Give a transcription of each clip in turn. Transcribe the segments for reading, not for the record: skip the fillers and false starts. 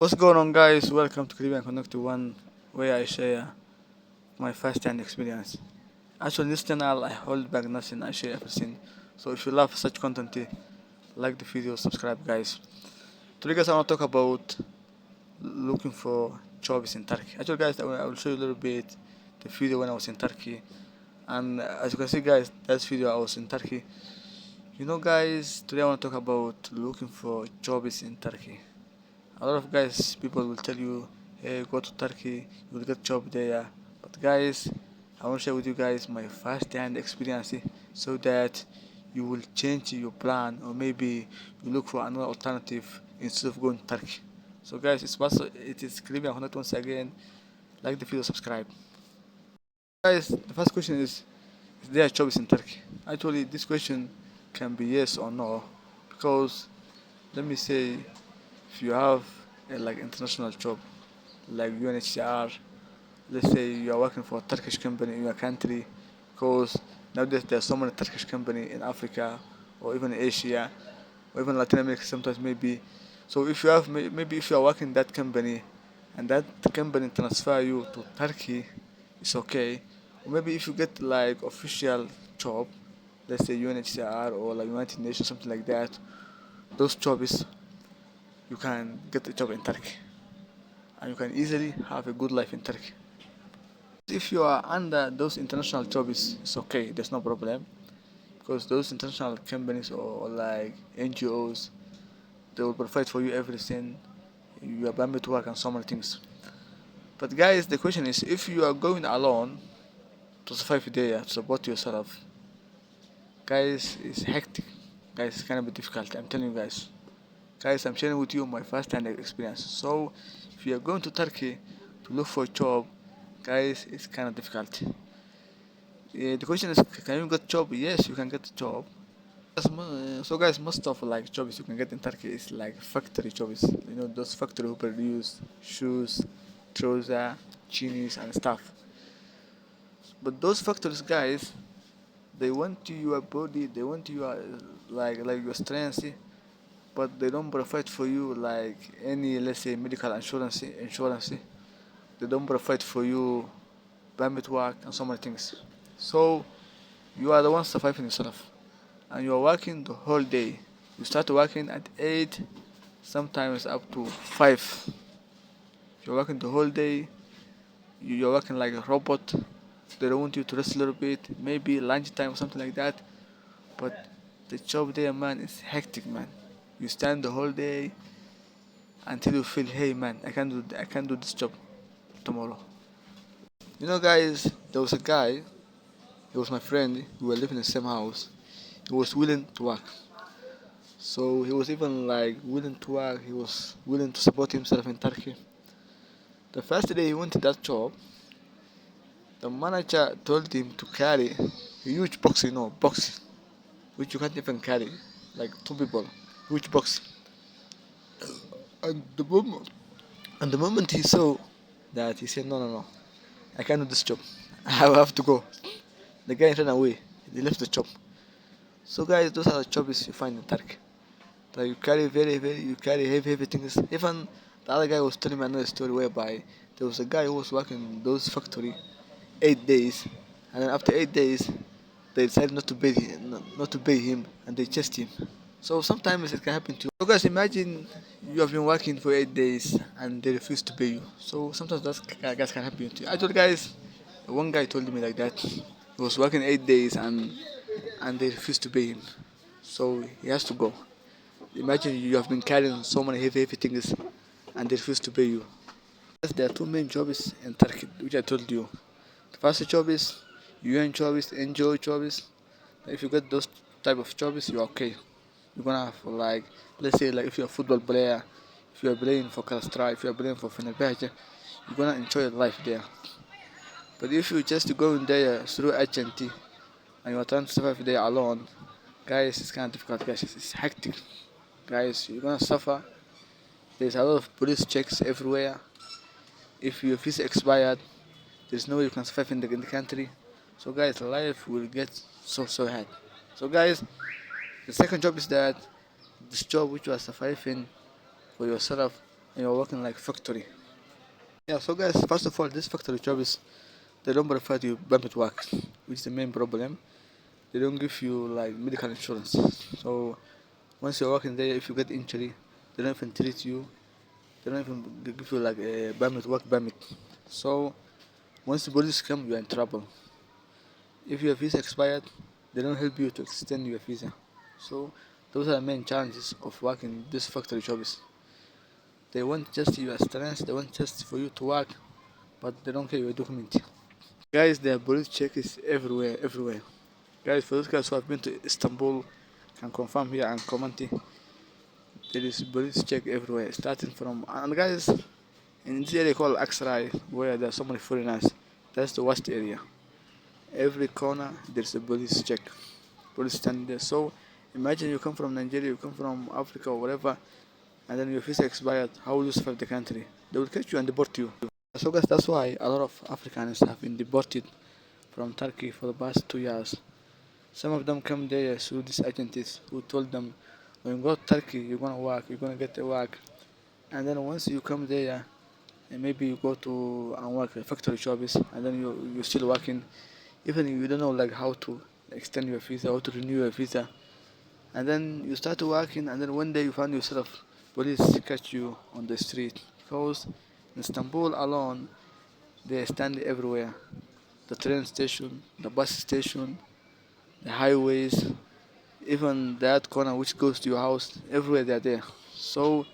What's going on, guys? Welcome to Caribbean Connect One, where I share my first-hand experience. Actually, in this channel, I hold back nothing. I share everything. So if you love such content, like the video, subscribe, guys. Today, guys, I want to talk about looking for jobs in Turkey. Actually, guys, I will show you a little bit the video when I was in Turkey. And as you can see, guys, that's video I was in Turkey. Guys, today I want to talk about looking for jobs in Turkey. A lot of guys, people will tell you, hey, go to Turkey, you will get job there. But guys, I want to share with you guys my first-hand experience so that you will change your plan, or maybe you look for another alternative instead of going to Turkey. So guys, it is Caribbean Connect once again. Like the video, subscribe. Guys, the first question is there jobs in Turkey? Actually, this question can be yes or no, because let me say, if you have a like international job like UNHCR, let's say you are working for a Turkish company in your country, because nowadays there are so many Turkish company in Africa or even Asia or even Latin America sometimes maybe. So if you have maybe if you are working in that company and that company transfer you to Turkey, it's okay. Or maybe if you get like official job, let's say UNHCR or like United Nations, something like that, those jobs you can get a job in Turkey and you can easily have a good life in Turkey. If you are under those international jobs, it's okay, there's no problem, because those international companies or like NGOs, they will provide for you everything, your permit to work and so many things. But guys, the question is, if you are going alone to survive there to support yourself, guys, it's hectic. Guys, it's kind of difficult. I'm telling you guys. Guys, I'm sharing with you my first-hand experience. So, if you are going to Turkey to look for a job, guys, it's kind of difficult. The question is, can you get job? Yes, you can get a job. So guys, most of like jobs you can get in Turkey is like factory jobs. Those factory who produce shoes, trousers, jeans and stuff. But those factories, guys, they want your body, they want your like your strength, but they don't provide for you like any, let's say, medical insurance. They don't provide for you permit work and so many things. So you are the one surviving yourself, and you are working the whole day. You start working at 8, sometimes up to 5. You're working the whole day. You're working like a robot. They don't want you to rest a little bit, maybe lunchtime or something like that. But the job there, man, is hectic, man. You stand the whole day until you feel, hey, man, I can't do this job tomorrow. Guys, there was a guy. He was my friend. We were living in the same house. He was willing to work. So he was even like willing to work. He was willing to support himself in Turkey. The first day he went to that job, the manager told him to carry a huge box, box which you can't even carry, like two people, huge box. And the moment he saw that, he said, no, no, no, I can't do this job. I will have to go. The guy ran away. He left the job. So guys, those are the jobs you find in Turkey. Like you carry heavy things. Even the other guy was telling me another story whereby there was a guy who was working in those factory 8 days, and then after 8 days they decided not to pay him, and they chased him. So sometimes it can happen to you. So guys, imagine you have been working for 8 days and they refuse to pay you. So sometimes that can happen to you. Actually, guys, one guy told me like that. He was working 8 days and they refused to pay him. So he has to go. Imagine you have been carrying so many heavy things and they refuse to pay you. Yes, there are two main jobs in Turkey, which I told you. The first job is UN jobs, NGO jobs. If you get those type of jobs, you're okay. You're gonna have like, let's say, like if you're a football player, if you're playing for Calstra, if you're playing for Fenerbahce, you're gonna enjoy your life there. But if you just go in there through agency and you're trying to survive there alone, guys, it's kind of difficult, guys. It's hectic, guys. You're gonna suffer. There's a lot of police checks everywhere. If your visa expired, there's no way you can survive in the country. So guys, life will get so hard. So guys, the second job is that this job which you are surviving for yourself, and you're working like factory. Yeah, so guys, first of all, this factory job is they don't provide you permit work, which is the main problem. They don't give you like medical insurance. So once you're working there, if you get injury, they don't even treat you. They don't even give you like a permit, work permit. So once the police come, you're in trouble. If your visa expired, they don't help you to extend your visa. So those are the main challenges of working this factory jobs. They want just your strength, they want just for you to work, but they don't care your document. Guys, the police check is everywhere, everywhere. Guys, for those guys who have been to Istanbul, can confirm here and comment. There is police check everywhere, starting from and guys in this area called Aksaray, where there are so many foreigners. That's the worst area. Every corner there's a police check, police standing there. So imagine you come from Nigeria, you come from Africa or whatever, and then your visa expired. How will you survive the country? They will catch you and deport you. So guys, that's why a lot of Africans have been deported from Turkey for the past 2 years. Some of them come there through these agencies who told them, when you go to Turkey, you're gonna work, you're gonna get a work, and then once you come there, and maybe you go to and work at factory jobs, and then you're still working, even if you don't know like how to extend your visa, how to renew your visa, and then you start working, and then one day you find yourself police catch you on the street because in Istanbul alone they stand everywhere, the train station, the bus station, the highways, even that corner which goes to your house, everywhere they're there. So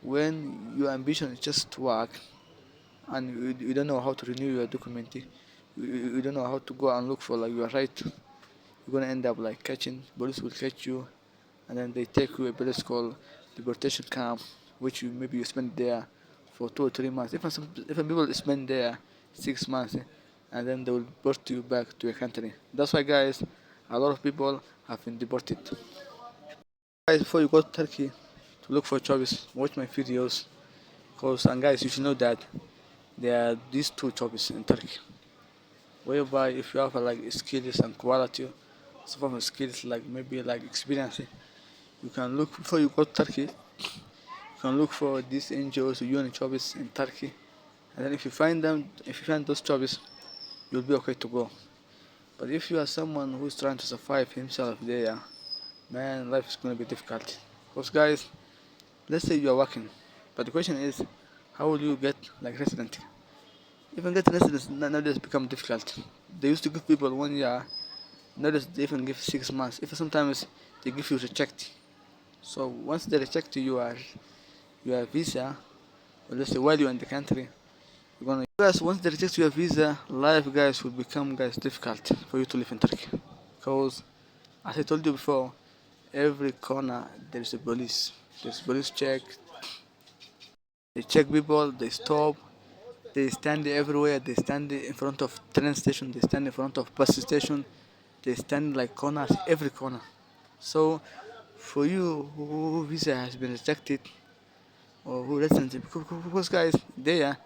when your ambition is just to work and you don't know how to renew your document, you don't know how to go and look for like your right, you're gonna end up like catching, police will catch you, and then they take you a place called deportation camp, which you spend there for 2 or 3 months. Even people spend there 6 months, and then they will deport you back to your country. That's why guys, a lot of people have been deported. Guys, before you go to Turkey to look for jobs, watch my videos, cause and guys, you should know that there are these two jobs in Turkey, whereby if you have like skills and quality, some of the skills like maybe like experience, you can look before you go to Turkey. You can look for these NGOs or UN jobs in Turkey, and then if you find those jobs, you'll be okay to go. But if you are someone who's trying to survive himself there, man, life is gonna be difficult. Because guys, let's say you are working, but the question is, how will you get like resident? Even getting residence nowadays become difficult. They used to give people 1 year, nowadays they even give 6 months. If sometimes they give you reject. So once they reject your visa, or let's say while you're in the country, you're gonna guys once they reject your visa, life guys will become guys difficult for you to live in Turkey. Because as I told you before, every corner there is a police. There's police check. They check people. They stop. They stand everywhere. They stand in front of train station. They stand in front of bus station. They stand like corners, every corner. So for you who visa has been rejected or who resident, because guys there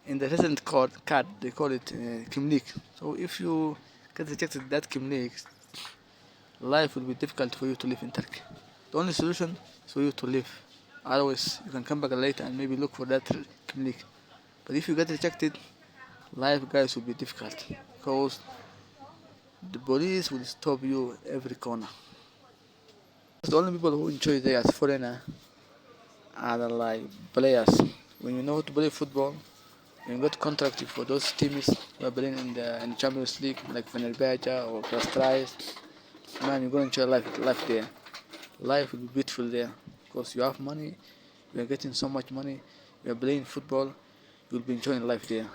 in the resident card they call it kimlik. So if you get rejected that kimlik, life will be difficult for you to live in Turkey. The only solution is for you to live. Otherwise, you can come back later and maybe look for that clinic. But if you get rejected, life guys will be difficult because the police will stop you every corner. The only people who enjoy there as foreigner are the, like players. When you know how to play football, when you got contract for those teams who are playing in the Champions League like Fenerbahce or Galatasaray, man, you're gonna enjoy life there. Life will be beautiful there because you have money, you are getting so much money, you are playing football, you'll be enjoying life there.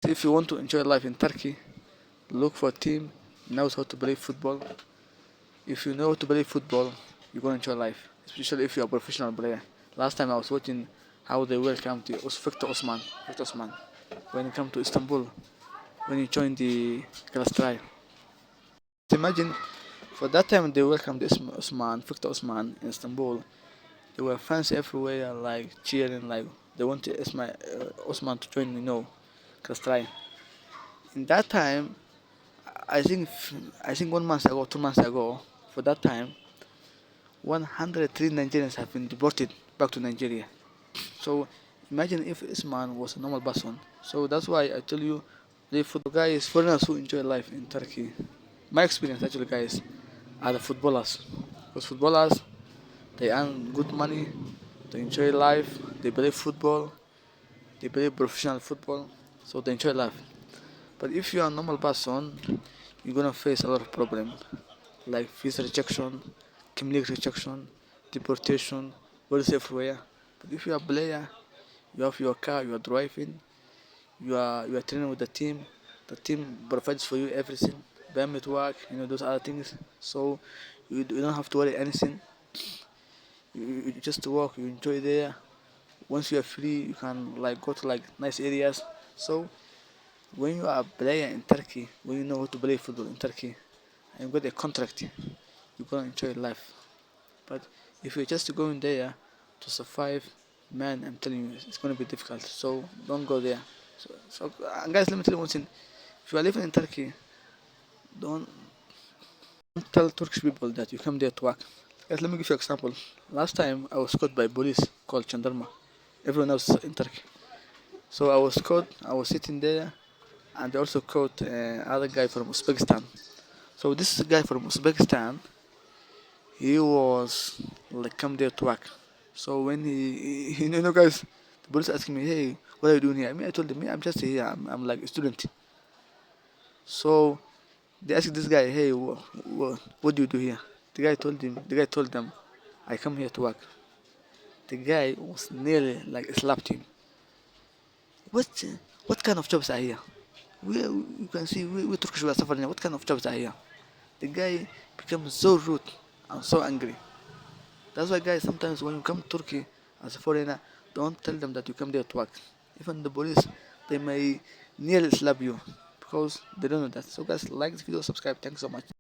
If you want to enjoy life in Turkey, look for a team knows how to play football. If you know how to play football, you're gonna enjoy life, especially if you're a professional player. Last time I was watching how they welcomed Victor Osman, when he came to Istanbul, when he joined the Galatasaray. Imagine for that time they welcomed Victor Osman in Istanbul. There were fans everywhere, like cheering, like they wanted Osman to join, Galatasaray. In that time, I think, I think 1 month ago, 2 months ago, for that time, 103 Nigerians have been deported back to Nigeria. So imagine if this man was a normal person. So that's why I tell you, the football guys, foreigners who enjoy life in Turkey. My experience actually, guys, are the footballers. Because footballers, they earn good money, they enjoy life, they play football, they play professional football, so they enjoy life. But if you are a normal person, you're gonna face a lot of problems like visa rejection, community rejection, deportation, police everywhere. But if you are a player, you have your car, you are driving, you are training with the team provides for you everything, permit work, those other things. So you don't have to worry anything. You just work, you enjoy there. Once you are free, you can like go to like nice areas. So when you are a player in Turkey, when you know how to play football in Turkey, and you got a contract, you're gonna enjoy life. But if you're just going there to survive, man, I'm telling you, it's gonna be difficult. So don't go there. So guys, let me tell you one thing. If you are living in Turkey, don't tell Turkish people that you come there to work. Guys, let me give you an example. Last time I was caught by police called Chandarma. Everyone else in Turkey. So I was caught. I was sitting there, and they also caught other guy from Uzbekistan. So this guy from Uzbekistan, he was like come there to work. So when guys, the police asking me, hey, what are you doing here? I told them, I'm just here. I'm like a student. So they asked this guy, hey, what do you do here? The guy told them, I come here to work. The guy was nearly like slapped him. What, what kind of jobs are here? You can see we Turkish we are suffering. What kind of jobs are here? The guy becomes so rude and so angry. That's why, guys, sometimes when you come to Turkey as a foreigner, don't tell them that you come there to work. Even the police, they may nearly slap you because they don't know that. So, guys, like this video, subscribe. Thanks so much.